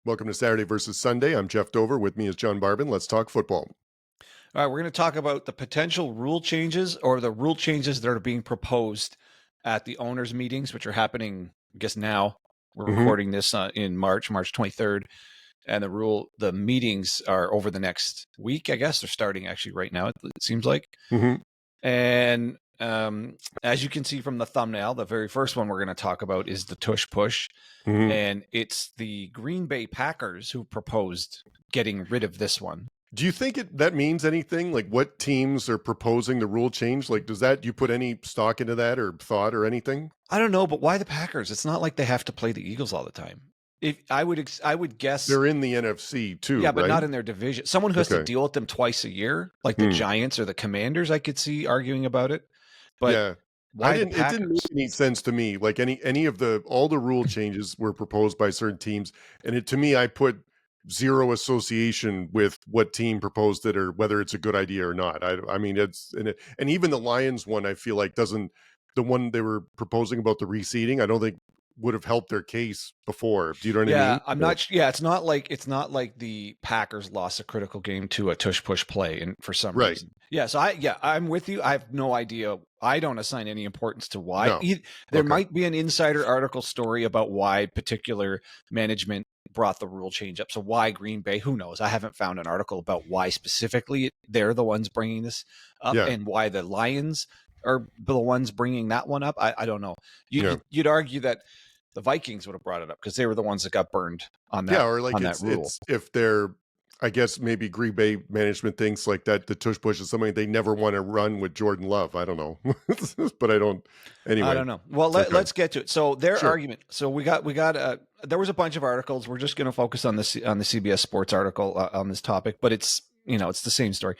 Welcome to Saturday versus Sunday. I'm Geoff Dover. With me is John Barban. Let's talk football. All right, we're going to talk about the potential rule changes or the rule changes that are being proposed at the owners' meetings, which are happening, I guess now. We're recording this in March 23rd, and the meetings are over the next week. I guess they're starting actually right now. It seems like, Mm-hmm. and as you can see from the thumbnail, the very first one we're going to talk about is the Tush push, Mm-hmm. and it's the Green Bay Packers who proposed getting rid of this one. Do you think that means anything? Like what teams are proposing the rule change? Like, do you put any stock into that or thought or anything? I don't know, but why the Packers? It's not like they have to play the Eagles all the time. If I would guess, They're in the NFC too, yeah, but right? not in their division. Someone who has to Okay. deal with them twice a year, like the Giants or the Commanders, I could see arguing about it. But Yeah. why the It didn't make Packers? any sense to me. Like any of all the rule changes were proposed by certain teams. And to me, I put zero association with what team proposed it or whether it's a good idea or not. I mean, and even the Lions one, I feel like the one they were proposing about the reseeding, I don't think would have helped their case before. Do you know what I mean? Yeah, I'm not. Yeah, it's not like the Packers lost a critical game to a tush push play, and for some Right. reason, yeah. So I'm with you. I have no idea. I don't assign any importance to why. No. There Okay. might be an insider article story about why particular management brought the rule change up. So why Green Bay? Who knows? I haven't found an article about why specifically they're the ones bringing this up, Yeah. and why the Lions are the ones bringing that one up. I don't know. Yeah. You'd argue that the Vikings would have brought it up because they were the ones that got burned on that. Yeah, or like That rule. it's if they're, I guess maybe Green Bay management thinks like that the tush push is something they never want to run with Jordan Love. I don't know, but I don't. Anyway, I don't know. Well, okay. let's get to it. So their Sure. argument. So we got. There was a bunch of articles. We're just going to focus on the CBS Sports article on this topic, but it's it's the same story.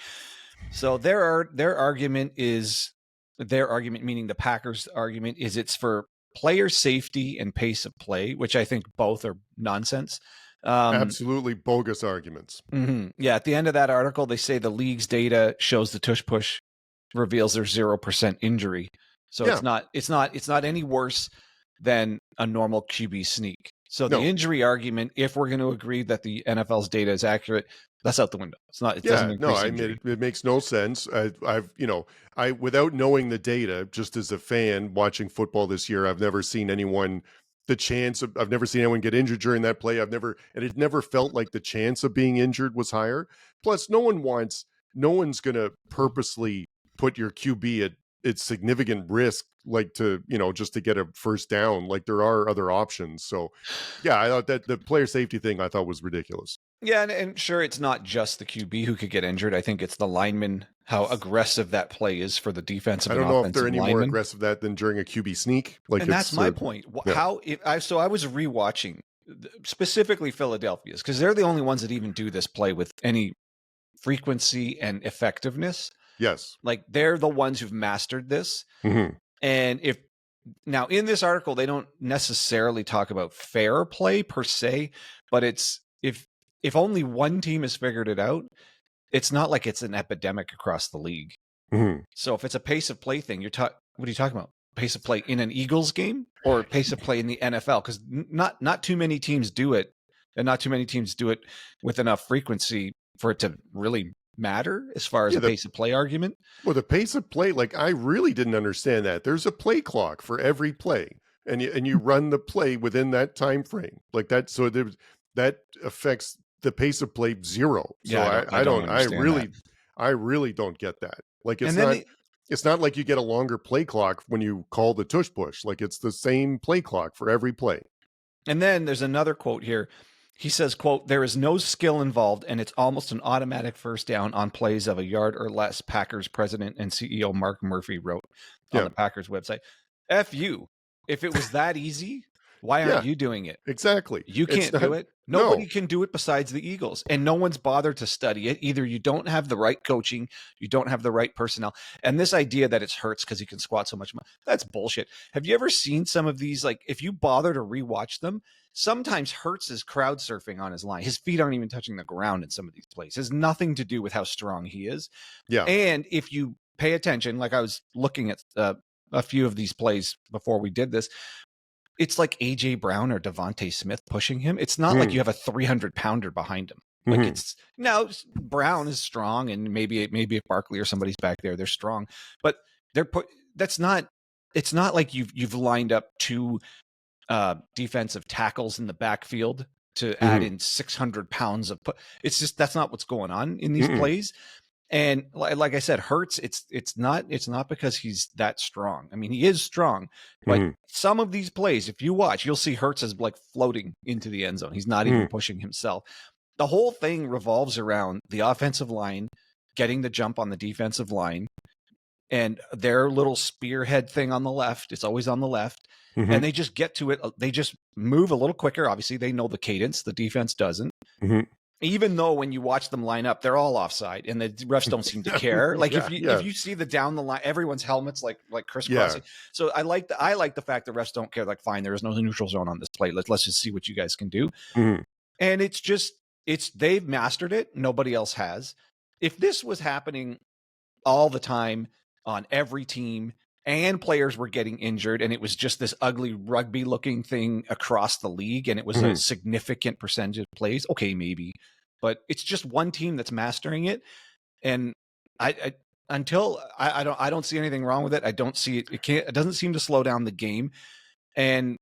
So their argument meaning the Packers' argument is it's for player safety and pace of play, which I think both are nonsense. Absolutely bogus arguments. Yeah, at the end of that article, they say the league's data shows the tush push reveals there's 0% injury. So Yeah. it's not any worse than a normal QB sneak. So the No. injury argument, if we're going to agree that the NFL's data is accurate, that's out the window. It's not. It Yeah, doesn't increase I injury. mean, it makes no sense. I without knowing the data, just as a fan watching football this year, I've never seen anyone I've never seen anyone get injured during that play. It never felt like the chance of being injured was higher. Plus, no one's going to purposely put your QB at significant risk, like just to get a first down. Like there are other options. So yeah, I thought that the player safety thing I thought was ridiculous. Yeah, and sure, it's not just the QB who could get injured. I think it's the lineman, how aggressive that play is for the defensive I and don't know if offensive they're any linemen. more aggressive that than during a QB sneak. Like, And that's my point. yeah. I was rewatching specifically Philadelphia's because they're the only ones that even do this play with any frequency and effectiveness. Yes. Like they're the ones who've mastered this. Mm-hmm. And now in this article, they don't necessarily talk about fair play per se, but it's if only one team has figured it out, it's not like it's an epidemic across the league. Mm-hmm. So if it's a pace of play thing, what are you talking about? Pace of play in an Eagles game or pace of play in the NFL? Because not too many teams do it, and not too many teams do it with enough frequency for it to really matter as far as a pace of play argument. Well, the pace of play, like I really didn't understand that. There's a play clock for every play, and you run the play within that time frame, like that. So that affects the pace of play zero. So Yeah, I really don't get that. Like it's not like you get a longer play clock when you call the tush push. Like it's the same play clock for every play. And then there's another quote here. He says, quote, "There is no skill involved, and it's almost an automatic first down on plays of a yard or less," Packers president and CEO Mark Murphy wrote on the Packers website. F you. If it was that easy, why aren't you doing it? Exactly. You can't do it. Nobody can do it besides the Eagles. And no one's bothered to study it. Either you don't have the right coaching, you don't have the right personnel. And this idea that it's Hurts because he can squat so much, that's bullshit. Have you ever seen some of these? Like, if you bother to rewatch them, sometimes Hurts is crowd surfing on his line. His feet aren't even touching the ground in some of these plays. It has nothing to do with how strong he is. Yeah. And if you pay attention, like I was looking at a few of these plays before we did this, it's like AJ Brown or Devontae Smith pushing him. It's not like Mm. you have a 300-pounder behind him. Like Mhm. it's now Brown is strong, and maybe if Barkley or somebody's back there, they're strong, but they're put. That's not. It's not like you've lined up two defensive tackles in the backfield to add Mhm. in 600 pounds of. It's just that's not what's going on in these Mm-mm. plays. And like I said, Hurts, it's not because he's that strong. I mean, he is strong, but Mhm. some of these plays, if you watch, you'll see Hurts is like floating into the end zone. He's not even Mhm. pushing himself. The whole thing revolves around the offensive line getting the jump on the defensive line and their little spearhead thing on the left. It's always on the left. And Mhm. they just get to it. They just move a little quicker. Obviously, they know the cadence. The defense doesn't. Mhm. Even though when you watch them line up, they're all offside, and the refs don't seem to care. Like Yeah, if yeah, you see the down the line, everyone's helmets like yeah. crisscrossing. So I like the fact the refs don't care. Like, fine, there is no neutral zone on this play. Let's just see what you guys can do. Mhm. And they've mastered it. Nobody else has. If this was happening all the time on every team and players were getting injured and it was just this ugly rugby looking thing across the league and it was a Mhm. significant percentage of plays, okay, maybe, but it's just one team that's mastering it. And I until I don't see anything wrong with it. I don't see it. It doesn't seem to slow down the game. And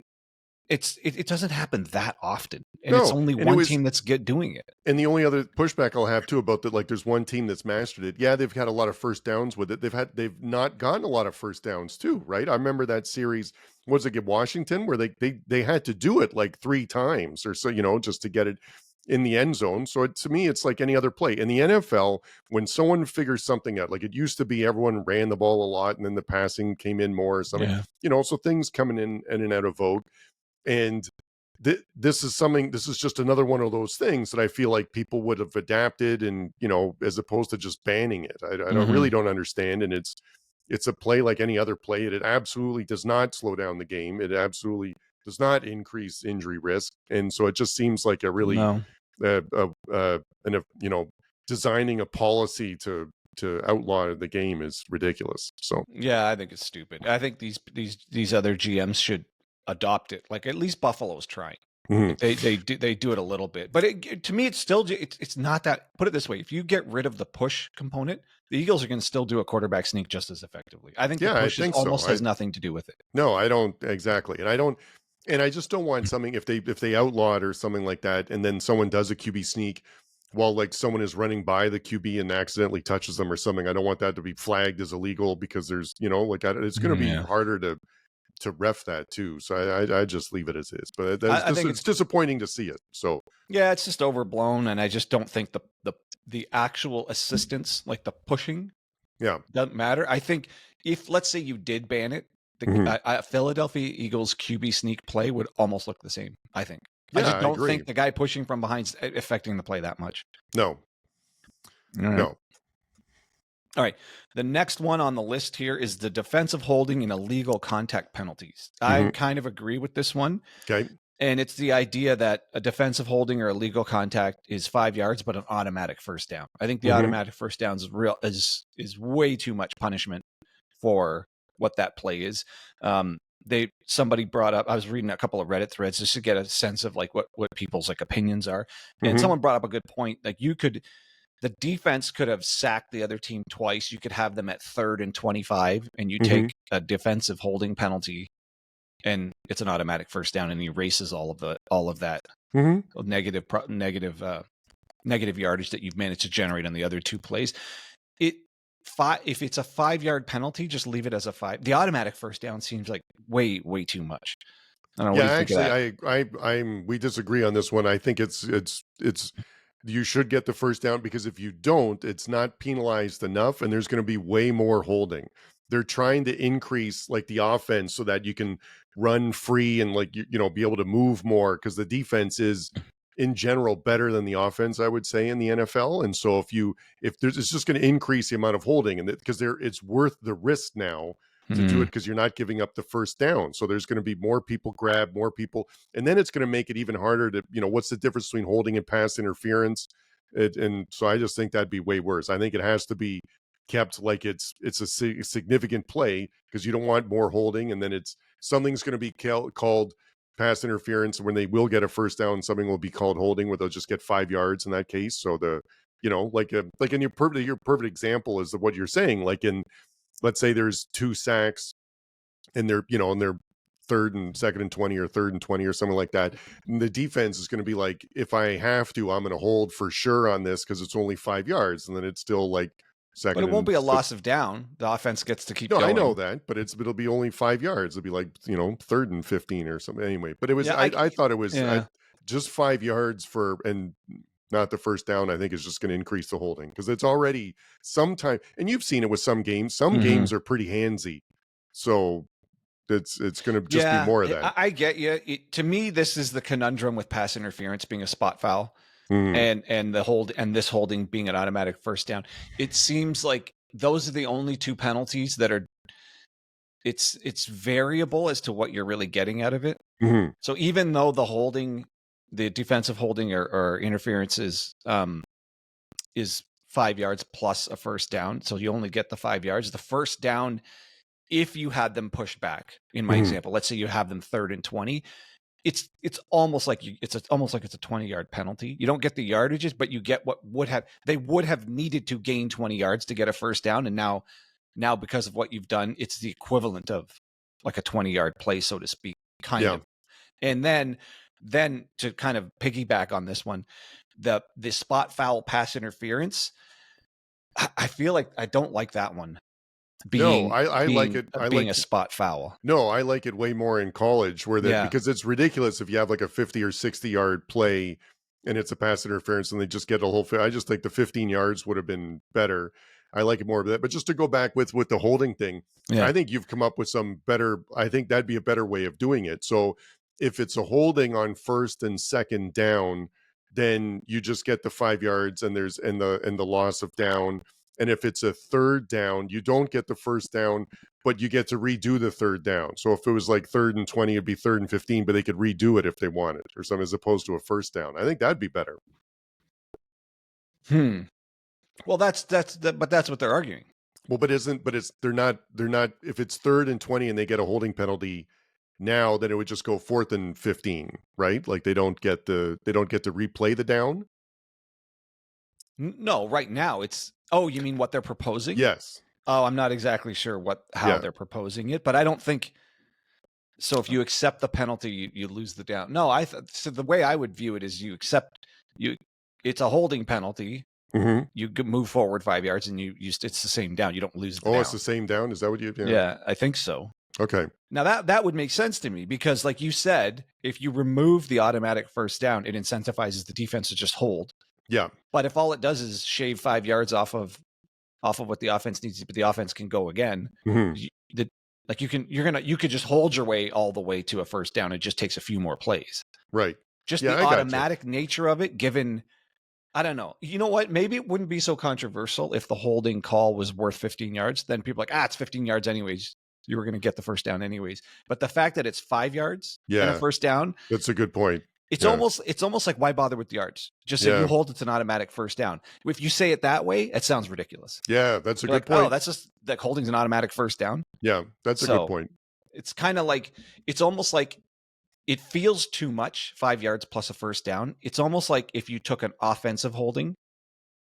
it doesn't happen that often. And it's No, only and it one was team that's doing it. and the only other pushback I'll have too about that, like there's one team that's mastered it. Yeah, they've had a lot of first downs with it. They've not gotten a lot of first downs too, right? I remember that series, was it at Washington, where they had to do it like 3 times or so, just to get it in the end zone. So to me, it's like any other play. In the NFL, when someone figures something out, like it used to be everyone ran the ball a lot and then the passing came in more or something, Yeah. so things coming in and out of vogue. And this is just another one of those things that I feel like people would have adapted, and as opposed to just banning it. I don't really Mm-hmm. don't understand. And it's a play like any other play. It absolutely does not slow down the game. It absolutely does not increase injury risk. And so it just seems like a really No. and designing a policy to outlaw the game is ridiculous. So Yeah, I think it's stupid. I think these other GMs should adopt it. Like at least Buffalo's trying. mhm. Like they do it a little bit, but to me it's still it's not that. Put it this way: if you get rid of the push component, the Eagles are going to still do a quarterback sneak just as effectively. I think the Yeah, I push is think so. almost has nothing to do with it. No, I don't exactly. And I just don't want something, if they outlaw it or something like that, and then someone does a QB sneak while like someone is running by the QB and accidentally touches them or something. I don't want that to be flagged as illegal, because there's, it's going to be Yeah, harder to ref that too. So I just leave it as is. But that's I just, think it's disappointing to see it. So yeah, it's just overblown, and I just don't think the actual assistance, like the pushing, yeah. doesn't matter. I think if, let's say, you did ban it, Mhm. the Philadelphia Eagles QB sneak play would almost look the same. I think. I Yeah, just I don't agree. think the guy pushing from behind's affecting the play that much. No, All right. no. All right. The next one on the list here is the defensive holding and illegal contact penalties. I Mhm. kind of agree with this one. Okay. And it's the idea that a defensive holding or illegal contact is 5 yards, but an automatic first down. I think the Mhm. automatic first down is way too much punishment for what that play is. Somebody brought up, I was reading a couple of Reddit threads just to get a sense of like what people's like opinions are. And Mhm. someone brought up a good point. Like the defense could have sacked the other team twice. You could have them at 3rd and 25 and you Mhm. take a defensive holding penalty and it's an automatic first down and he erases all of that Mhm. negative yardage that you've managed to generate on the other two plays. If it's a 5-yard penalty, just leave it as a 5. The automatic first down seems like way too much. I don't know. What Yeah, do you think of actually, that? we disagree on this one. I think it's you should get the first down, because if you don't, it's not penalized enough, and there's going to be way more holding. They're trying to increase like the offense so that you can run free and like be able to move more, because the defense is in general better than the offense, I would say, in the NFL. And so if there's it's just going to increase the amount of holding, and because it's worth the risk now to do it, Mm, because you're not giving up the first down. So there's going to be more people grab, more people, and then it's going to make it even harder to, what's the difference between holding and pass interference? And so I just think that'd be way worse. I think it has to be kept like it's a significant play, because you don't want more holding, and then something's going to be called pass interference when they will get a first down, something will be called holding where they'll just get 5 yards in that case. So like in your perfect example is what you're saying. Like in, let's say there's 2 sacks and they're third and second and 20 or third and 20 or something like that. And the defense is going to be like, if I have to, I'm going to hold for sure on this because it's only 5 yards. And then it's still like But second it won't and be a loss of down. The offense gets to keep no, I know going. that, but it'll be only 5 yards. It'll be like, third and 15 or something anyway. But it was, Yeah, I thought it was yeah. just 5 yards for, and not the first down, I think is just going to increase the holding because it's already sometime. And you've seen it with some games. Some Mhm. games are pretty handsy. So it's going to just be Yeah, more of that. I get you. To me, this is the conundrum with pass interference being a spot foul, Mhm. and this holding being an automatic first down. It seems like those are the only two penalties that are. It's variable as to what you're really getting out of it. Mhm. So even though the defensive holding or interference is 5 yards plus a first down, so you only get the 5 yards. The first down, if you had them pushed back, in my Mhm. example, let's say you have them 3rd and 20, it's almost like it's a 20-yard penalty. You don't get the yardages, but you get what they would have needed to gain 20 yards to get a first down, and now because of what you've done, it's the equivalent of like a 20-yard play, so to speak, kind Yeah. of. And then to kind of piggyback on this one, the spot foul pass interference, I feel like I don't like that one No, being I like it. being a spot foul. No, I like it way more in college where that, Yeah. because it's ridiculous if you have like a 50 or 60-yard play and it's a pass interference and they just get a whole I just think the 15 yards would have been better. I like it more of that. But just to go back with the holding thing, Yeah. I think you've come up with some better, I think that'd be a better way of doing it. So if it's a holding on first and second down, then you just get the 5 yards and the loss of down. And if it's a third down, you don't get the first down, but you get to redo the third down. So if it was like 3rd and 20, it'd be 3rd and 15, but they could redo it if they wanted or something as opposed to a first down. I think that'd be better. Well, but that's what they're arguing. Well, they're not, if it's 3rd and 20 and they get a holding penalty now, then it would just go 4th and 15, right? Like they don't get to replay the down. No, right now it's. Oh, you mean what they're proposing? Yes. Oh, I'm not exactly sure how Yeah. they're proposing it, but I don't think so. If you accept the penalty, you lose the down. No, so the way I would view it is it's a holding penalty. Mm-hmm. You move forward 5 yards, and it's the same down. You don't lose the down. It's the same down. Is that what you? Yeah, I think so. Okay. Now that would make sense to me because, like you said, if you remove the automatic first down, it incentivizes the defense to just hold. Yeah. But if all it does is shave 5 yards off of what the offense needs, but the offense can go again, Mm-hmm. you could just hold your way all the way to a first down. It just takes a few more plays. Right. Just Yeah, the I gotcha. automatic nature of it, given, I don't know. You know what? Maybe it wouldn't be so controversial if the holding call was worth 15 yards. Then people are like, it's 15 yards anyways. You were going to get the first down anyways. But the fact that it's 5 yards and a first down, that's a good point. It's almost like, why bother with the yards? Just say you hold, it's an automatic first down. If you say it that way, it sounds ridiculous. Yeah, that's a You're good point. Oh, that's just that holding's an automatic first down. Yeah, that's a good point. It's kind of like, it's almost like it feels too much, 5 yards plus a first down. It's almost like if you took an offensive holding,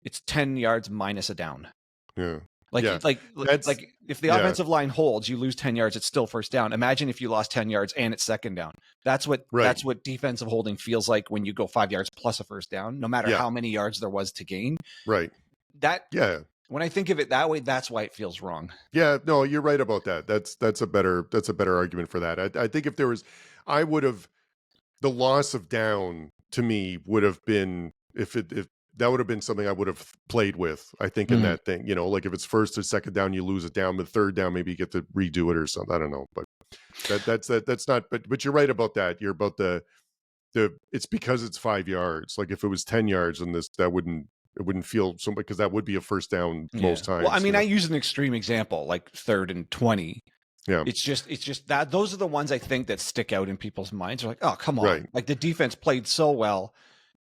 it's 10 yards minus a down. Yeah. Like if the offensive line holds, you lose 10 yards, it's still first down. Imagine if you lost 10 yards and it's second down. That's what defensive holding feels like when you go 5 yards plus a first down, no matter how many yards there was to gain. Right. When I think of it that way, that's why it feels wrong. Yeah, no, you're right about that. That's a better argument for that. I think if there was, the loss of down to me would have been, if that would have been something I would have played with, I think, in that thing, like if it's first or second down, you lose it down, but third down, maybe you get to redo it or something. I don't know, but that's not, but you're right about that. You're about it's because it's 5 yards. Like if it was 10 yards and it wouldn't feel so, because that would be a first down most times. Well, I mean, I use an extreme example, like 3rd and 20. Yeah. It's just that those are the ones I think that stick out in people's minds. They're like, oh, come on. Right. Like the defense played so well.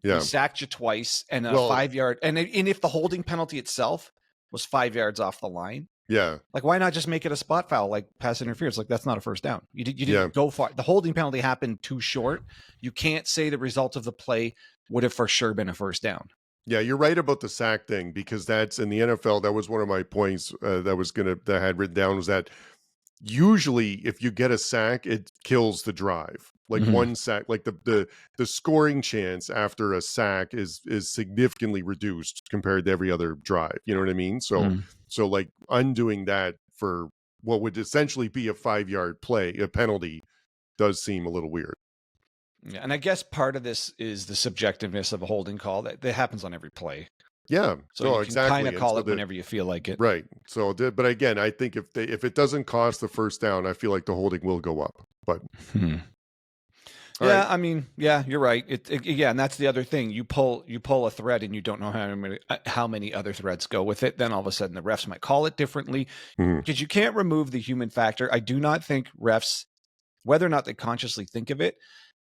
Yeah. He sacked you twice and a 5 yard. And if the holding penalty itself was 5 yards off the line, Yeah. Like, why not just make it a spot foul, like pass interference? Like, that's not a first down. You Yeah. didn't go far. The holding penalty happened too short. You can't say the result of the play would have for sure been a first down. Yeah, you're right about the sack thing because that's in the NFL. That was one of my points that I had written down was that usually if you get a sack, it kills the drive. Like Mm-hmm. one sack, like the scoring chance after a sack is significantly reduced compared to every other drive. You know what I mean? So like undoing that for what would essentially be a 5-yard play, a penalty, does seem a little weird. Yeah, and I guess part of this is the subjectiveness of a holding call that happens on every play. Yeah, So no, you can kind exactly. of And call so it whenever you feel like it. right. So, but again, I think if it doesn't cost the first down, I feel like the holding will go up. But Hmm. all right, Yeah, I mean, yeah, you're right. Yeah, and that's the other thing. You pull a thread, and you don't know how many other threads go with it. Then all of a sudden, the refs might call it differently mhm, because you can't remove the human factor. I do not think refs, whether or not they consciously think of it,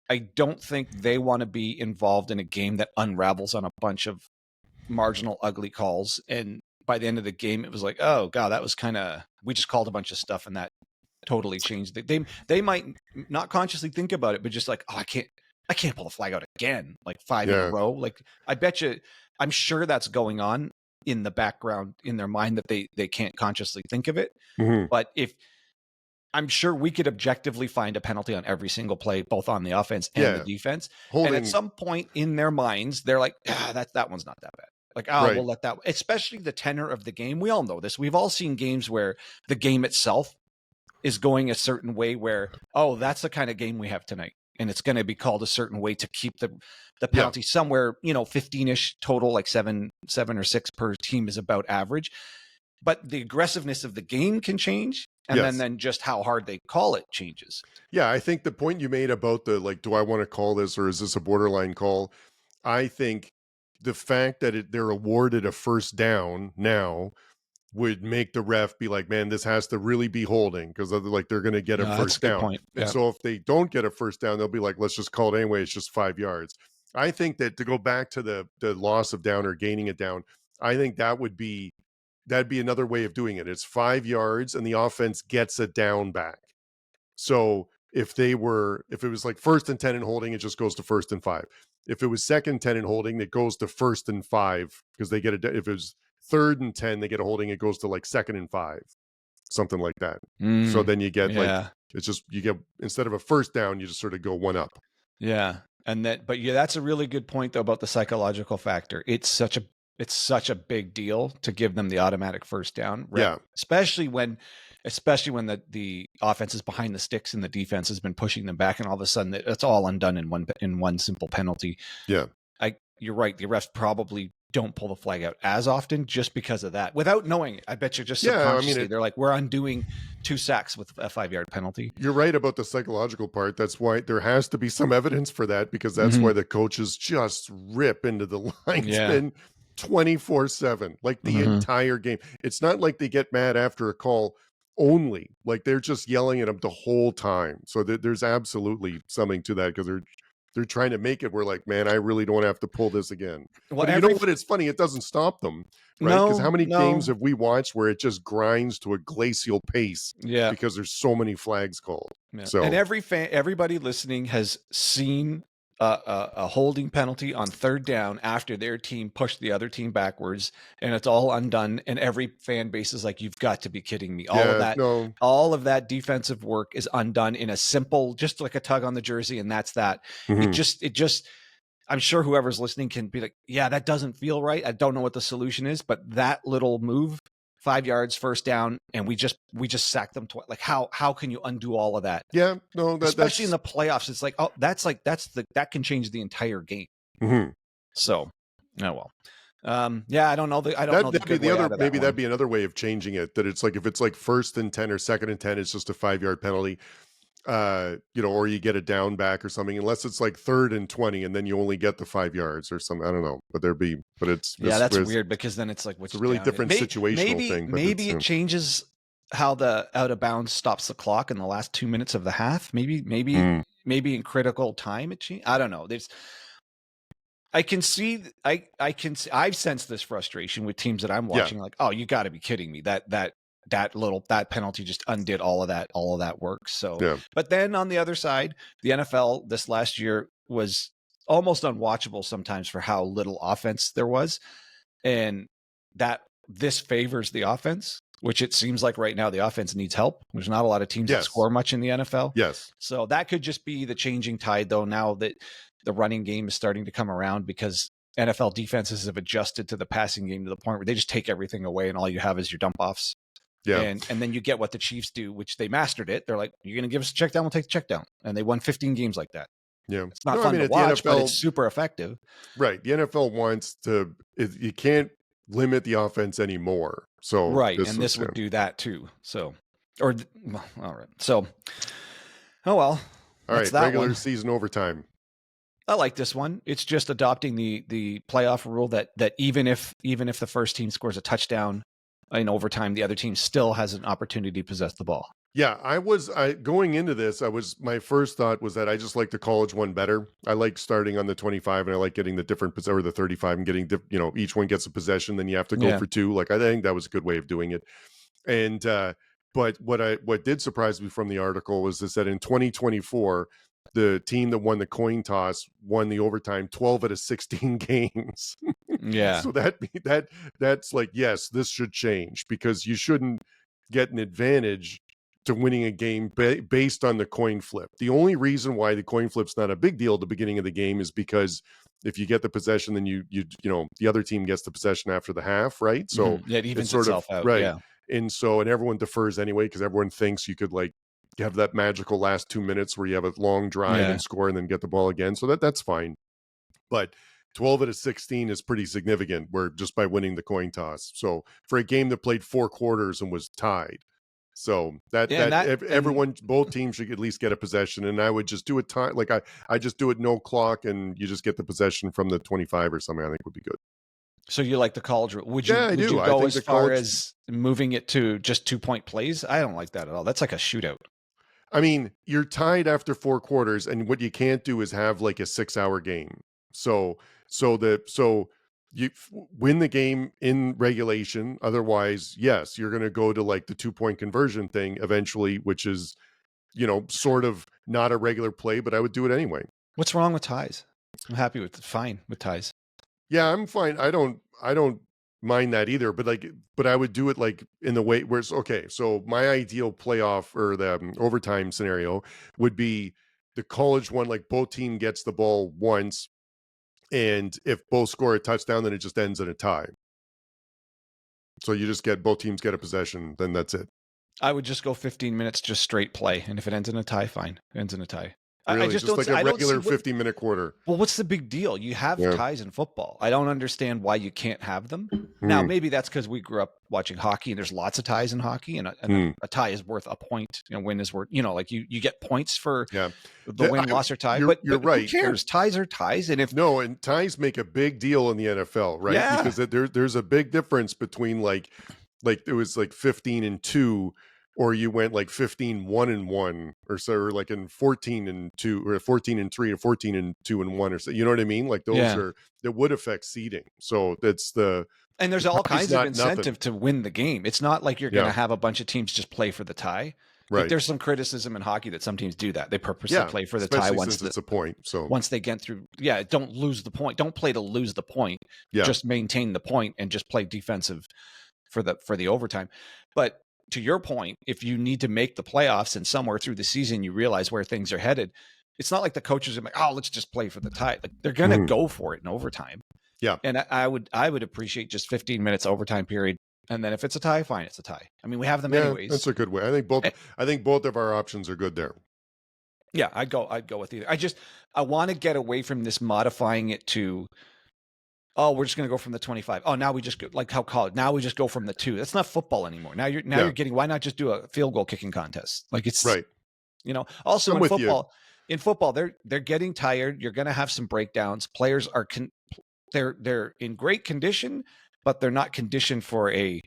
I don't think they want to be involved in a game that unravels on a bunch of marginal, ugly calls. And by the end of the game, it was like, oh god, that was kind of, we just called a bunch of stuff, and that totally changed it. They might not consciously think about it, but just like, oh, I can't pull the flag out again, like 5 in a yeah, row. Like, I bet you, I'm sure that's going on in the background in their mind that they can't consciously think of it. mhm, But if I'm sure we could objectively find a penalty on every single play, both on the offense and the yeah, defense. And at holding some point in their minds, they're like, that one's not that bad. Like, oh, right, we'll let that, especially the tenor of the game. We all know this. We've all seen games where the game itself is going a certain way where, oh, that's the kind of game we have tonight. And it's going to be called a certain way to keep the yeah, penalty somewhere, 15-ish total, like seven or six per team is about average. But the aggressiveness of the game can change. And yes, then just how hard they call it changes. yeah. I think the point you made about the like, do I want to call this or is this a borderline call? I think the fact that they're awarded a first down now would make the ref be like, man, this has to really be holding because like they're going to get a No, that's a first good down. point. And Yeah. so if they don't get a first down, they'll be like, let's just call it anyway. It's just 5 yards. I think that to go back to the loss of down or gaining it down, I think that'd be another way of doing it. It's 5 yards and the offense gets a down back. So if it was like 1st and 10 and holding, it just goes to 1st and 5. If it was 2nd 10 and holding, it goes to 1st and 5 because they get it. If it was 3rd and 10, they get a holding, it goes to like 2nd and 5, something like that. So then you get like, Yeah. it's just, you get, instead of a first down, you just sort of go one up. Yeah. But yeah, that's a really good point though about the psychological factor. It's such a big deal to give them the automatic first down, Yeah. especially when the offense is behind the sticks and the defense has been pushing them back, and all of a sudden it's all undone in one simple penalty. Yeah. You're right. The refs probably don't pull the flag out as often just because of that, without knowing it. I bet you just Yeah. I subconsciously mean, they're like, we're undoing 2 sacks with a 5-yard penalty. you're right about the psychological part. That's why there has to be some evidence for that because that's Mm-hmm. why the coaches just rip into the Yeah. linesmen 24/7, like the Mm-hmm. entire game. It's not like they get mad after a call only, like they're just yelling at them the whole time. So there's absolutely something to that because they're trying to make it where like, man, I really don't have to pull this again. Well, But you know what? It's funny. It doesn't stop them, right? Because how no, many games no. have we watched where it just grinds to a glacial pace Yeah. because there's so many flags called? Yeah. And So everybody listening has seen a holding penalty on 3rd down after their team pushed the other team backwards, and it's all undone. And every fan base is like, "You've got to be kidding me!" yeah, no, All of that defensive work is undone in a simple, just like a tug on the jersey, and that's that. It mhm. just. I'm sure whoever's listening can be like, "Yeah, that doesn't feel right. I don't know what the solution is, but that little move." 5 yards, first down, and we just sacked them twice. Like, how can you undo all of that? Yeah, no, Especially in that's the playoffs, it's like, oh, that can change the entire game. mhm. So, oh well. Yeah, I don't know the That'd be good the way other, out of that maybe that'd one. be another way of changing it. That it's like if it's like 1st and 10 or 2nd and 10, it's just a 5-yard penalty. Or you get a down back or something, unless it's like 3rd and 20, and then you only get the 5 yards or something. I don't know, but it's Yeah, this that's whereas weird because then it's like it's a which really down. different situational thing. But it's Maybe it changes how the out of bounds stops the clock in the last 2 minutes of the half. mm, Maybe in critical time it changes. I don't know. I can see I've sensed this frustration with teams that I'm yeah, watching, like, oh, you got to be kidding me. That that penalty just undid all of that work. So, Yeah. but then on the other side, the NFL this last year was almost unwatchable sometimes for how little offense there was, and that this favors the offense, which it seems like right now the offense needs help. There's not a lot of teams that Yes. score much in the NFL. Yes. So that could just be the changing tide, though, now that the running game is starting to come around, because NFL defenses have adjusted to the passing game to the point where they just take everything away and all you have is your dump offs. Yeah. And then you get what the Chiefs do, which they mastered it. They're like, you're going to give us a check down, we'll take the check down. And they won 15 games like that. Yeah. It's not fun to watch, but it's super effective. Right. The NFL wants to, you can't limit the offense anymore. So right. This would do that too. So, all right. So, oh, well. All right. Regular season overtime. I like this one. It's just adopting the playoff rule that even if the first team scores a touchdown in overtime, the other team still has an opportunity to possess the ball. Yeah, going into this, my first thought was that I just like the college one better. I like starting on the 25 and I like getting the different, or the 35 and getting, each one gets a possession, then you have to go for two. Like, I think that was a good way of doing it. And, but what did surprise me from the article was that in 2024, the team that won the coin toss won the overtime 12 out of 16 games. Yeah. So that's like, yes, this should change, because you shouldn't get an advantage to winning a game based on the coin flip. The only reason why the coin flip's not a big deal at the beginning of the game is because if you get the possession, then you the other team gets the possession after the half, right? So it evens itself out, right. Yeah. And everyone defers anyway, because everyone thinks you could have that magical last 2 minutes where you have a long drive and score and then get the ball again. So that's fine. But 12 out of 16 is pretty significant, where just by winning the coin toss. So for a game that played 4 quarters and was tied. So everyone, both teams should at least get a possession. And I would just do it I just do it no clock, and you just get the possession from the 25 or something. I think would be good. So you like the college rule? Would you go as far as moving it to just 2-point plays? I don't like that at all. That's like a shootout. I mean, you're tied after 4 quarters, and what you can't do is have like a 6-hour game. So you win the game in regulation. Otherwise, yes, you're going to go to like the 2-point conversion thing eventually, which is, sort of not a regular play, but I would do it anyway. What's wrong with ties? I'm fine with ties. Yeah, I'm fine. I don't mind that either, but I would do it like in the way where it's okay. So my ideal playoff or the overtime scenario would be the college one, like both team gets the ball once, and if both score a touchdown, then it just ends in a tie. So you just both teams get a possession, then that's it. I would just go 15 minutes, just straight play. And if it ends in a tie, fine. It ends in a tie. Really? Just like a regular 15-minute quarter. Well, what's the big deal? You have ties in football. I don't understand why you can't have them. Now, maybe that's because we grew up watching hockey, and there's lots of ties in hockey, and a tie is worth a point. Win is worth, like you get points for the win, loss, or tie. But you're right. Who cares? Ties are ties, and and ties make a big deal in the NFL, right? Yeah. Because there's a big difference between like it was like 15-2. Or you went like 15-1-1 or so, or like in 14-2 or 14-3 or 14-2-1 or so. You know what I mean? Like those that would affect seeding. So and there's all kinds of incentive to win the game. It's not like you're going to have a bunch of teams just play for the tie. Right. Like there's some criticism in hockey that some teams do that. They purposely play for the tie once it's a point. So once they get through, don't lose the point. Don't play to lose the point. Yeah. Just maintain the point and just play defensive for the overtime. But to your point, if you need to make the playoffs and somewhere through the season you realize where things are headed, it's not like the coaches are like, oh, let's just play for the tie. Like they're going to go for it in overtime. Yeah. And I would appreciate just 15 minutes overtime period. And then if it's a tie, fine, it's a tie. I mean, we have them anyways. That's a good way. I think both of our options are good there. Yeah, I'd go with either. I want to get away from this modifying it to, oh, we're just going to go from the 25. Oh, now we just go, like how college. Now we just go from the 2. That's not football anymore. Now you're getting. Why not just do a field goal kicking contest? Like it's right. Also in football, they're getting tired. You're going to have some breakdowns. Players are they're in great condition, but they're not conditioned for a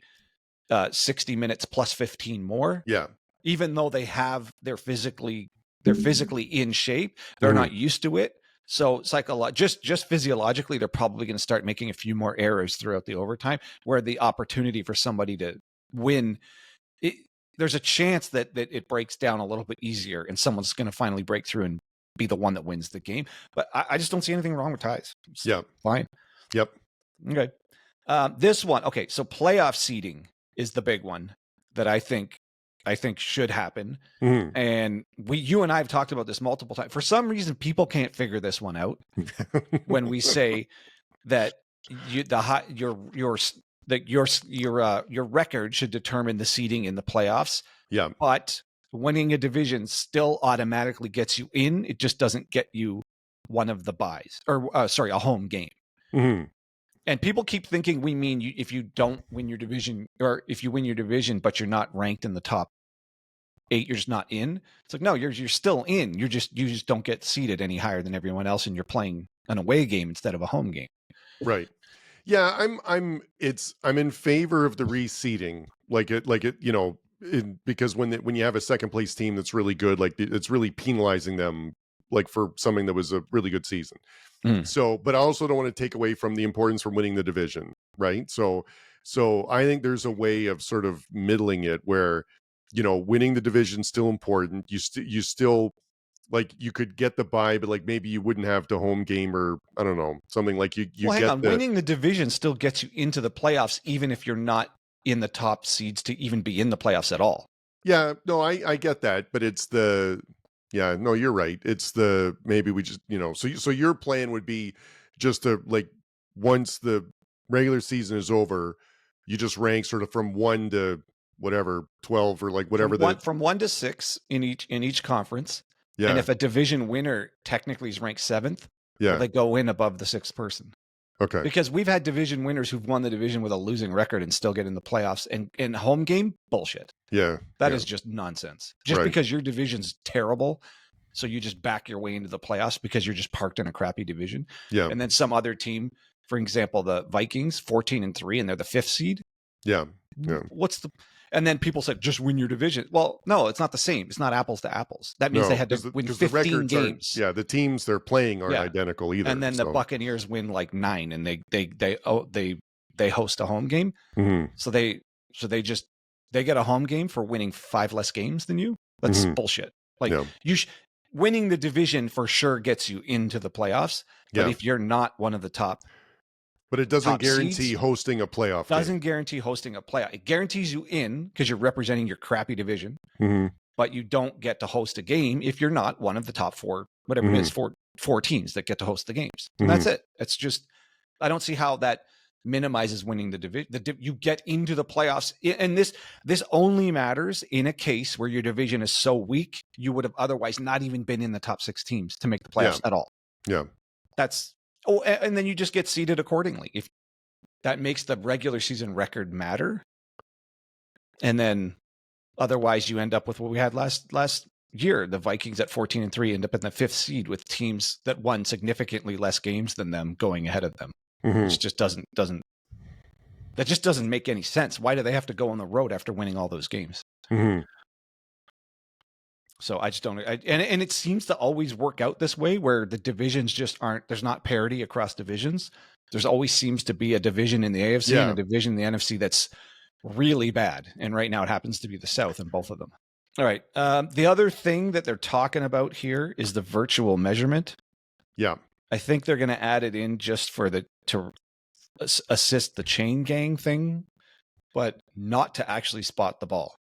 60 minutes plus 15 more. Yeah. Even though they're physically in shape, they're not used to it. So just physiologically, they're probably going to start making a few more errors throughout the overtime, where the opportunity for somebody to win there's a chance that it breaks down a little bit easier, and someone's going to finally break through and be the one that wins the game. But I just don't see anything wrong with ties. It's Yeah. fine. Yep. Okay. This one, okay. So playoff seeding is the big one that I think should happen. Mm-hmm. And you and I have talked about this multiple times. For some reason, people can't figure this one out when we say that your record should determine the seeding in the playoffs. Yeah. But winning a division still automatically gets you in. It just doesn't get you one of the buys, or a home game. Mm-hmm. And people keep thinking we mean if you don't win your division, or if you win your division but you're not ranked in the top 8, you're just not in. It's like, no, you're still in. You just don't get seeded any higher than everyone else, and you're playing an away game instead of a home game. Right. Yeah, I'm in favor of the reseeding. Because when you have a second place team that's really good, like it's really penalizing them, like for something that was a really good season. So, but I also don't want to take away from the importance from winning the division, right? So I think there's a way of sort of middling it where, winning the division's still important. You still, like, you could get the bye, but like maybe you wouldn't have the home game, or I don't know, something like you well, hang get on. Winning the division still gets you into the playoffs, even if you're not in the top seeds to even be in the playoffs at all. Yeah, no, I get that, but it's yeah, no, you're right. It's maybe we just, so your plan would be just to, like, once the regular season is over, you just rank sort of from 1 to whatever, 12, or like whatever from 1 to 6 in each conference. Yeah. And if a division winner technically is ranked 7th, yeah, well, they go in above the 6th person. Okay. Because we've had division winners who've won the division with a losing record and still get in the playoffs, and in home game, bullshit. Yeah. That is just nonsense. Just Right. because your division's terrible, so you just back your way into the playoffs because you're just parked in a crappy division. Yeah. And then some other team, for example, the Vikings, 14-3, and they're the 5th seed. Yeah. Yeah. And then people said, just win your division. Well, no, it's not the same. It's not apples to apples. That means they had to win 15 games. Yeah, the teams they're playing aren't identical either. And then the Buccaneers win like 9, and they host a home game. Mm-hmm. So they get a home game for winning 5 less games than you. That's bullshit. Like, winning the division for sure gets you into the playoffs. But if you're not one of the top, but it doesn't guarantee seeds, hosting a playoff. Doesn't guarantee hosting a playoff. It guarantees you in because you're representing your crappy division. Mm-hmm. But you don't get to host a game if you're not one of the top 4, whatever it is, four teams that get to host the games. And that's it. It's just, I don't see how that minimizes winning the division. You get into the playoffs, and this only matters in a case where your division is so weak you would have otherwise not even been in the top 6 teams to make the playoffs at all. Yeah, and then you just get seeded accordingly. If that makes the regular season record matter, and then otherwise you end up with what we had last year. The Vikings at 14-3 end up in the 5th seed with teams that won significantly less games than them going ahead of them. Which just doesn't make any sense. Why do they have to go on the road after winning all those games? So I just don't. And it seems to always work out this way, where the divisions just aren't. There's not parity across divisions. There's always seems to be a division in the AFC and a division in the NFC that's really bad. And right now it happens to be the South in both of them. All right. The other thing that they're talking about here is the virtual measurement. Yeah. I think they're going to add it in just to assist the chain gang thing, but not to actually spot the ball.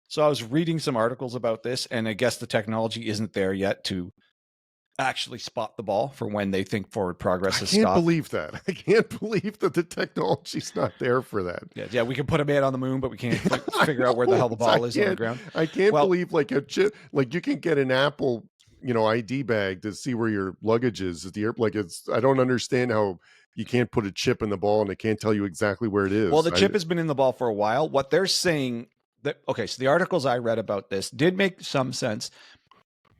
So I was reading some articles about this, and I guess the technology isn't there yet to actually spot the ball for when they think forward progress has stopped. I can't believe that. I can't believe that the technology's not there for that. Yeah, we can put a man on the moon, but we can't figure out where the hell the ball is on the ground. I can't believe like you can get an Apple, ID bag to see where your luggage is at the airport. Like I don't understand how you can't put a chip in the ball and it can't tell you exactly where it is. Well, the chip has been in the ball for a while. What they're saying so the articles I read about this did make some sense.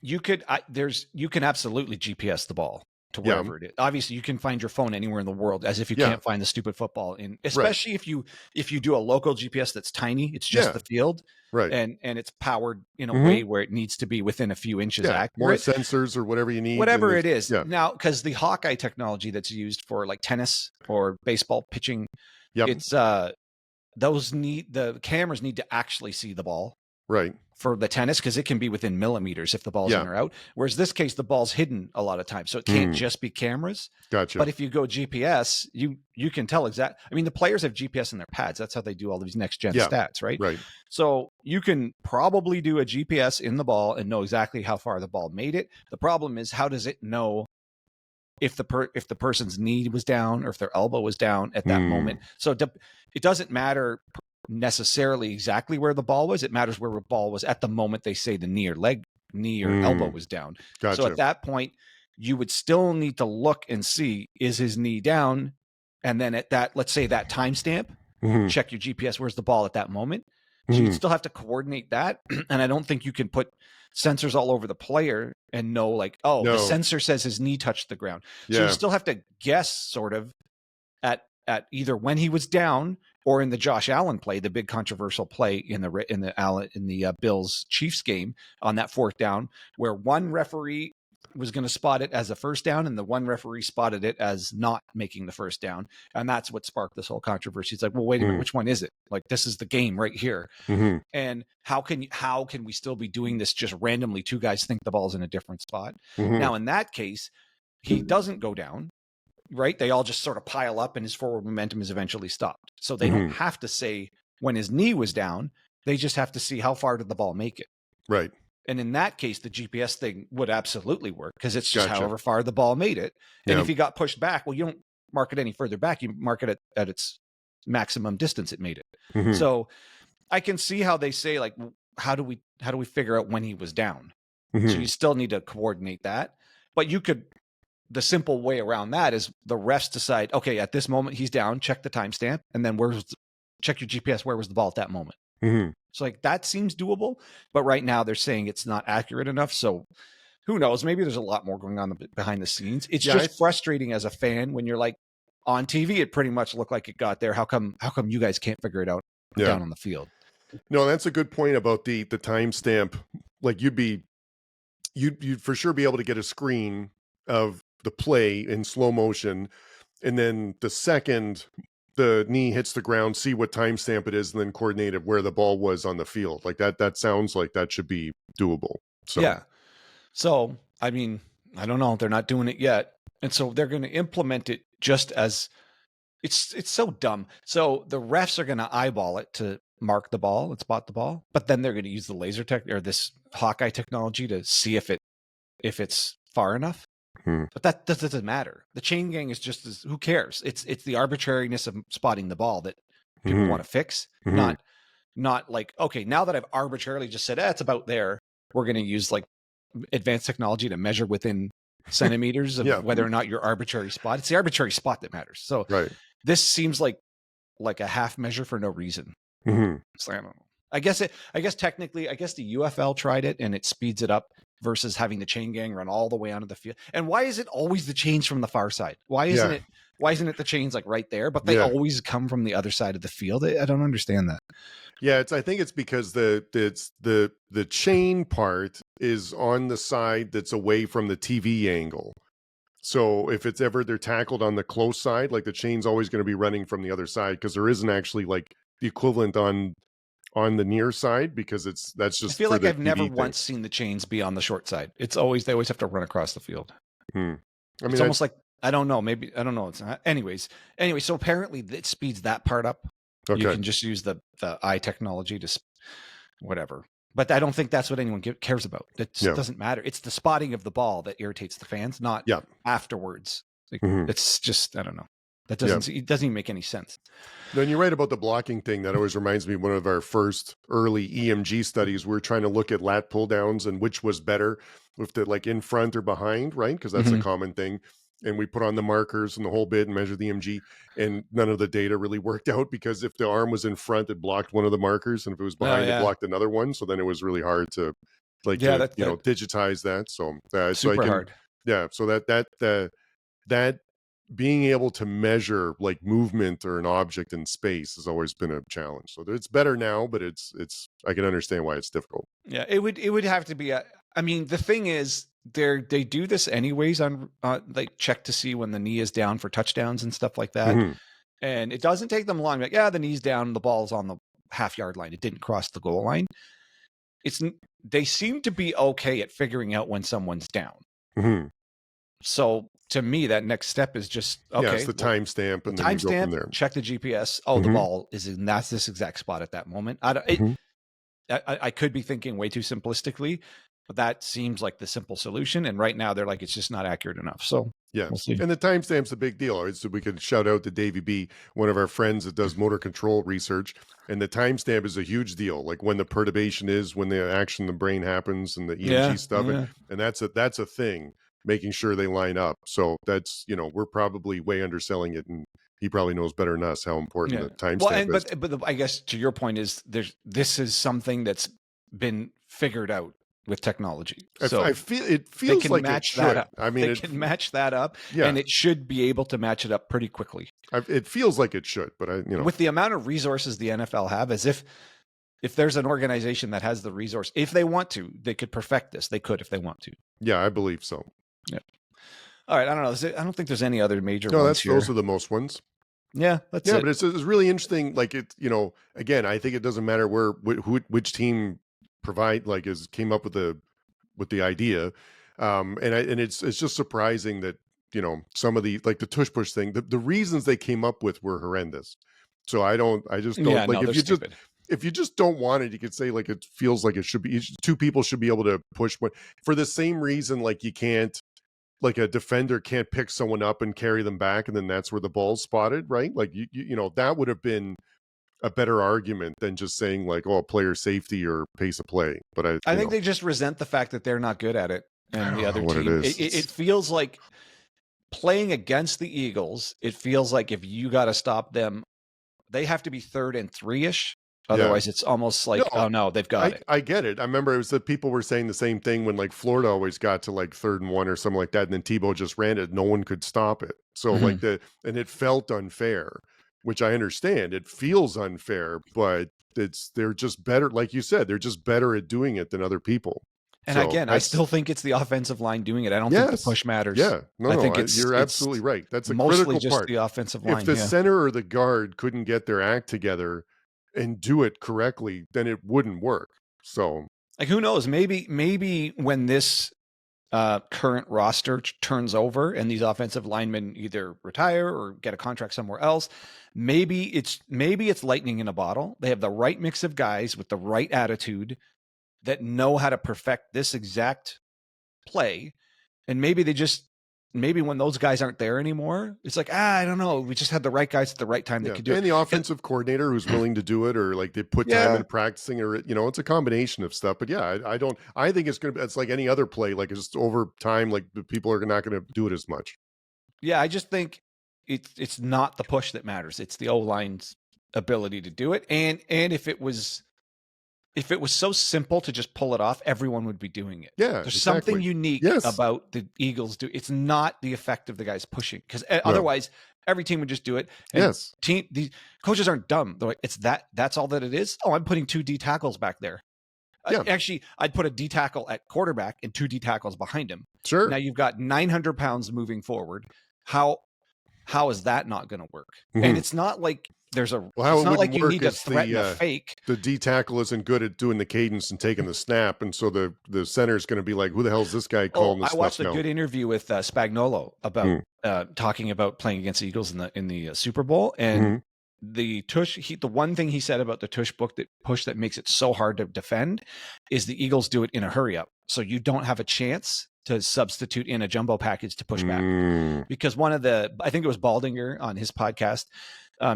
You can absolutely GPS the ball to wherever it is. Obviously, you can find your phone anywhere in the world, as if you can't find the stupid football especially if you do a local GPS that's tiny. It's just the field, right? And it's powered in a way where it needs to be within a few inches accurate. More sensors or whatever you need. Whatever it is. Now, because the Hawkeye technology that's used for like tennis or baseball pitching, the cameras need to actually see the ball Right. for the tennis, because it can be within millimeters if the ball's in Yeah. or out. Whereas this case, the ball's hidden a lot of times, so it can't just be cameras. Gotcha. But if you go GPS, you can tell exact. I mean, the players have GPS in their pads. That's how they do all these next gen Yeah. stats, right? Right. So you can probably do a GPS in the ball and know exactly how far the ball made it. The problem is, how does it know if the person's knee was down or if their elbow was down at that moment? So it doesn't matter necessarily exactly where the ball was. It matters where the ball was at the moment they say the knee or elbow was down. Gotcha. So at that point, you would still need to look and see, is his knee down? And then at that, let's say that timestamp, check your GPS, where's the ball at that moment? So you'd still have to coordinate that. And I don't think you can put sensors all over the player and know, like, oh, the sensor says his knee touched the ground. So you still have to guess sort of at either when he was down, or in the Josh Allen play, the big controversial play in the Bills Chiefs game on that fourth down, where one referee was going to spot it as a first down and the one referee spotted it as not making the first down. And that's what sparked this whole controversy. It's like, well, wait a minute, which one is it? Like, this is the game right here. And how can we still be doing this just randomly? Two guys think the ball's in a different spot. Now, in that case, he doesn't go down, right? They all just sort of pile up and his forward momentum is eventually stopped. So they don't have to say when his knee was down. They just have to see how far did the ball make it. Right. And in that case, the GPS thing would absolutely work, because it's just however far the ball made it. And if he got pushed back, well, you don't mark it any further back. You mark it at its maximum distance it made it. So I can see how they say, like, how do we figure out when he was down? So you still need to coordinate that. But the simple way around that is the refs decide, okay, at this moment he's down, check the timestamp, and then check your GPS, where was the ball at that moment? So, like, that seems doable, but right now they're saying it's not accurate enough. So who knows? Maybe there's a lot more going on behind the scenes. It's just frustrating as a fan when you're like, on TV, it pretty much looked like it got there. How come you guys can't figure it out down on the field? No, that's a good point about the timestamp. Like, you'd for sure be able to get a screen of the play in slow motion, and then the second the knee hits the ground, see what timestamp it is, and then coordinate it where the ball was on the field. Like that sounds like that should be doable. So yeah. So I mean, I don't know. They're not doing it yet, and so they're going to implement it just as it's so dumb. So the refs are going to eyeball it to mark the ball and spot the ball, but then they're going to use the laser tech or this Hawkeye technology to see if it's far enough. But that doesn't matter. The chain gang is just as, who cares? It's the arbitrariness of spotting the ball that people want to fix, not like, okay, now that I've arbitrarily just said, it's about there, we're going to use like advanced technology to measure within centimeters of whether or not your arbitrary spot. It's the arbitrary spot that matters. So this seems like a half measure for no reason. So I don't know. I guess technically, the UFL tried it and it speeds it up versus having the chain gang run all the way onto the field. And why is it always the chains from the far side? Why isn't it the chains like right there, but they always come from the other side of the field? I don't understand that. Yeah, I think it's because the chain part is on the side that's away from the TV angle. So if it's ever they're tackled on the close side, like the chain's always going to be running from the other side, because there isn't actually like the equivalent on the near side, because that's just. I feel like I've never once seen the chains be on the short side. They always have to run across the field. I mean, it's almost like, I don't know. Maybe, I don't know. It's not. Anyways, so apparently it speeds that part up. Okay. You can just use the eye technology to whatever. But I don't think that's what anyone cares about. It doesn't matter. It's the spotting of the ball that irritates the fans, not afterwards. Like, it's just, I don't know. That doesn't it doesn't even make any sense. Then you're right about the blocking thing. That always reminds me of one of our first early EMG studies. We were trying to look at lat pull downs and which was better, if the like in front or behind, right? Because that's a common thing. And we put on the markers and the whole bit and measured the EMG, and none of the data really worked out, because if the arm was in front, it blocked one of the markers, and if it was behind, it blocked another one. So then it was really hard to digitize that. So super hard. Yeah. So that being able to measure like movement or an object in space has always been a challenge. So it's better now, but it's I can understand why it's difficult. Yeah, it would have to be I mean, the thing is, they do this anyways on like check to see when the knee is down for touchdowns and stuff like that. And it doesn't take them long. Like, yeah, the knee's down, the ball's on the half-yard line. It didn't cross the goal line. They seem to be okay at figuring out when someone's down. Mm-hmm. So to me, that next step is just, okay, it's the timestamp, and then you go from timestamp, there. check the GPS. Oh, the ball is in that's this exact spot at that moment. I could be thinking way too simplistically, but that seems like the simple solution. And right now they're like, it's just not accurate enough. So yeah, we'll see. And the timestamp's a big deal. So we could shout out to Davey B, one of our friends that does motor control research. And the timestamp is a huge deal, like when the perturbation is, when the action in the brain happens, and the EMG stuff. Yeah. And that's a thing, making sure they line up. So that's, we're probably way underselling it, and he probably knows better than us how important the timestamp is. But I guess to your point is this is something that's been figured out with technology. So it feels like it should. I mean, it can match that up, and it should be able to match it up pretty quickly. It feels like it should, but with the amount of resources the NFL have, as if there's an organization that has the resource, if they want to, they could perfect this. They could if they want to. Yeah, I believe so. Yeah. All right. I don't know. I don't think there's any other major ones here. Those are the most ones. Yeah, that's it. Yeah, but it's really interesting. Like again, I think it doesn't matter which team came up with the idea, and it's just surprising that some of the, like the tush push thing, the reasons they came up with were horrendous. So I just don't like, if you just don't want it, you could say, like, it feels like it should be two people should be able to push one for the same reason. Like, you can't, like, a defender can't pick someone up and carry them back, and then that's where the ball's spotted, right? Like, that would have been a better argument than just saying, like, oh, player safety or pace of play. But I think they just resent the fact that they're not good at it, and the other team. It feels like playing against the Eagles. It feels like if you got to stop them, they have to be 3rd and 3-ish. Otherwise, it's almost like, oh no, they've got it. I get it. I remember it was that people were saying the same thing when, like, Florida always got to, like, 3rd and 1 or something like that, and then Tebow just ran it. No one could stop it. So and it felt unfair, which I understand. It feels unfair, but they're just better. Like you said, they're just better at doing it than other people. And again, I still think it's the offensive line doing it. I don't think the push matters. Yeah, I think you're absolutely right. That's a mostly critical just part. The offensive line. If the center or the guard couldn't get their act together and do it correctly, then it wouldn't work. So, like, who knows? Maybe when this current roster turns over and these offensive linemen either retire or get a contract somewhere else, maybe it's lightning in a bottle. They have the right mix of guys with the right attitude that know how to perfect this exact play. And maybe when those guys aren't there anymore, it's like, I don't know. We just had the right guys at the right time that could do it. And the offensive coordinator who's willing to do it, or like they put time in practicing, or, it's a combination of stuff. But yeah, I think it's like any other play. Like, it's just over time, like, the people are not going to do it as much. Yeah. I just think it's not the push that matters. It's the O-line's ability to do it. And if it was so simple to just pull it off, everyone would be doing it. Yeah, there's something unique about the Eagles do. It's not the effect of the guys pushing, because otherwise every team would just do it. And the coaches aren't dumb. They're like, that's all that it is. Oh, I'm putting 2 D tackles back there. Actually, I'd put a D tackle at quarterback and 2 D tackles behind him. Sure. Now you've got 900 pounds moving forward. How is that not going to work? Mm-hmm. And it's not like it's not like you need to threaten a fake. The D tackle isn't good at doing the cadence and taking the snap, and so the center is going to be like, who the hell is this guy calling this stuff? I watched a good interview with Spagnuolo about talking about playing against the Eagles in the Super Bowl, and the Tush. The one thing he said about the Tush push that makes it so hard to defend is the Eagles do it in a hurry up, so you don't have a chance to substitute in a jumbo package to push back. Because I think it was Baldinger on his podcast,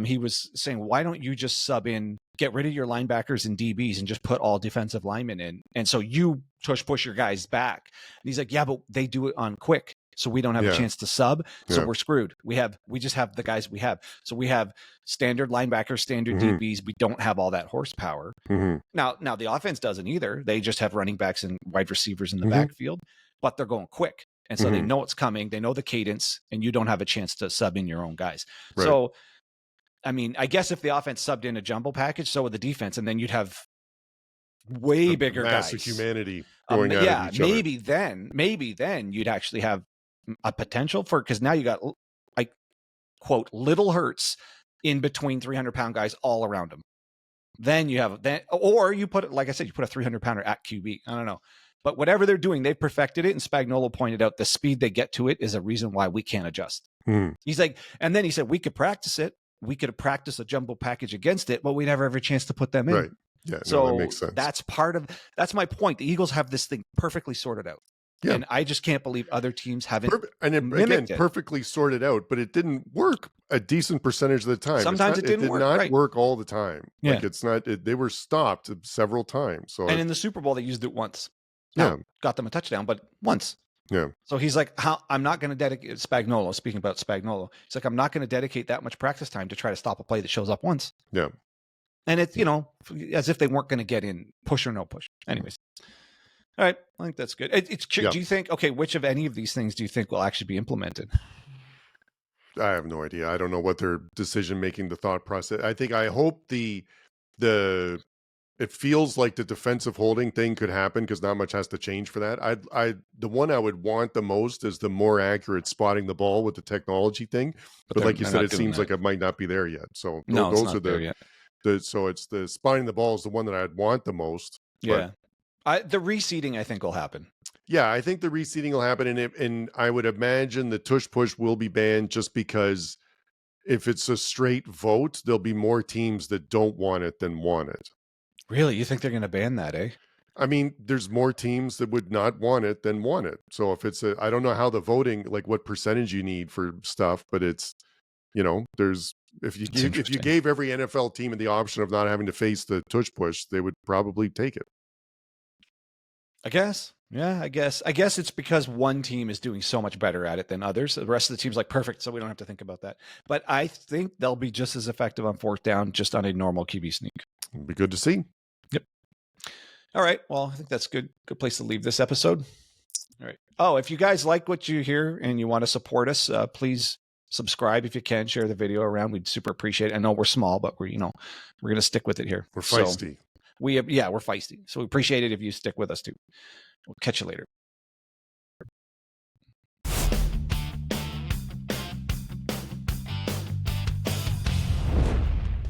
he was saying, why don't you just sub in, get rid of your linebackers and DBs and just put all defensive linemen in? And so you push your guys back. And he's like, yeah, but they do it on quick, so we don't have a chance to sub. So we're screwed. We just have the guys we have. So we have standard linebackers, standard DBs. We don't have all that horsepower. Now the offense doesn't either. They just have running backs and wide receivers in the backfield, but they're going quick. And so they know it's coming. They know the cadence, and you don't have a chance to sub in your own guys. Right. So, I mean, I guess if the offense subbed in a jumbo package, so would the defense, and then you'd have way bigger guys. Massive humanity going at each other. Maybe then you'd actually have a potential for, because now you got, like, quote, little Hurts in between 300-pound guys all around him. Then you have that, or you put it, like I said, you put a 300-pounder at QB. I don't know. But whatever they're doing, they've perfected it. And Spagnuolo pointed out the speed they get to it is a reason why we can't adjust. He's like, and then he said, we could practice it. We could practice a jumbo package against it, but we never have a chance to put them in. Right. Yeah. So that makes sense. That's my point. The Eagles have this thing perfectly sorted out. Yeah. And I just can't believe other teams haven't. Perfectly sorted out, but it didn't work a decent percentage of the time. Sometimes it did not work all the time. Yeah. Like it's not, they were stopped several times. So and in the Super Bowl, they used it once. Got them a touchdown, but once. Yeah. So he's like, I'm not going to dedicate Spagnuolo. Speaking about Spagnuolo, he's like, I'm not going to dedicate that much practice time to try to stop a play that shows up once. Yeah. And it's, as if they weren't going to get in, push or no push. Anyways. All right. I think that's good. Do you think, which of any of these things do you think will actually be implemented? I have no idea. I don't know what their decision-making, the thought process. I hope it feels like the defensive holding thing could happen because not much has to change for that. The one I would want the most is the more accurate spotting the ball with the technology thing. But like you said, it seems like it might not be there yet. So those are so it's the spotting the ball is the one that I'd want the most. Yeah. The reseeding, I think, will happen. Yeah, I think the reseeding will happen, and I would imagine the tush push will be banned just because if it's a straight vote, there'll be more teams that don't want it than want it. Really? You think they're going to ban that, eh? I mean, there's more teams that would not want it than want it. So if it's I don't know how the voting, like what percentage you need for stuff, but it's, there's, if you gave every NFL team the option of not having to face the tush push, they would probably take it. I guess. Yeah, I guess it's because one team is doing so much better at it than others. The rest of the team's like perfect, so we don't have to think about that. But I think they'll be just as effective on fourth down, just on a normal QB sneak. It'll be good to see. Yep. All right. Well, I think that's good place to leave this episode. All right. Oh, if you guys like what you hear and you want to support us, please subscribe if you can. Share the video around. We'd super appreciate it. I know we're small, but we're going to stick with it here. We're feisty. We're feisty. So we appreciate it if you stick with us too. We'll catch you later.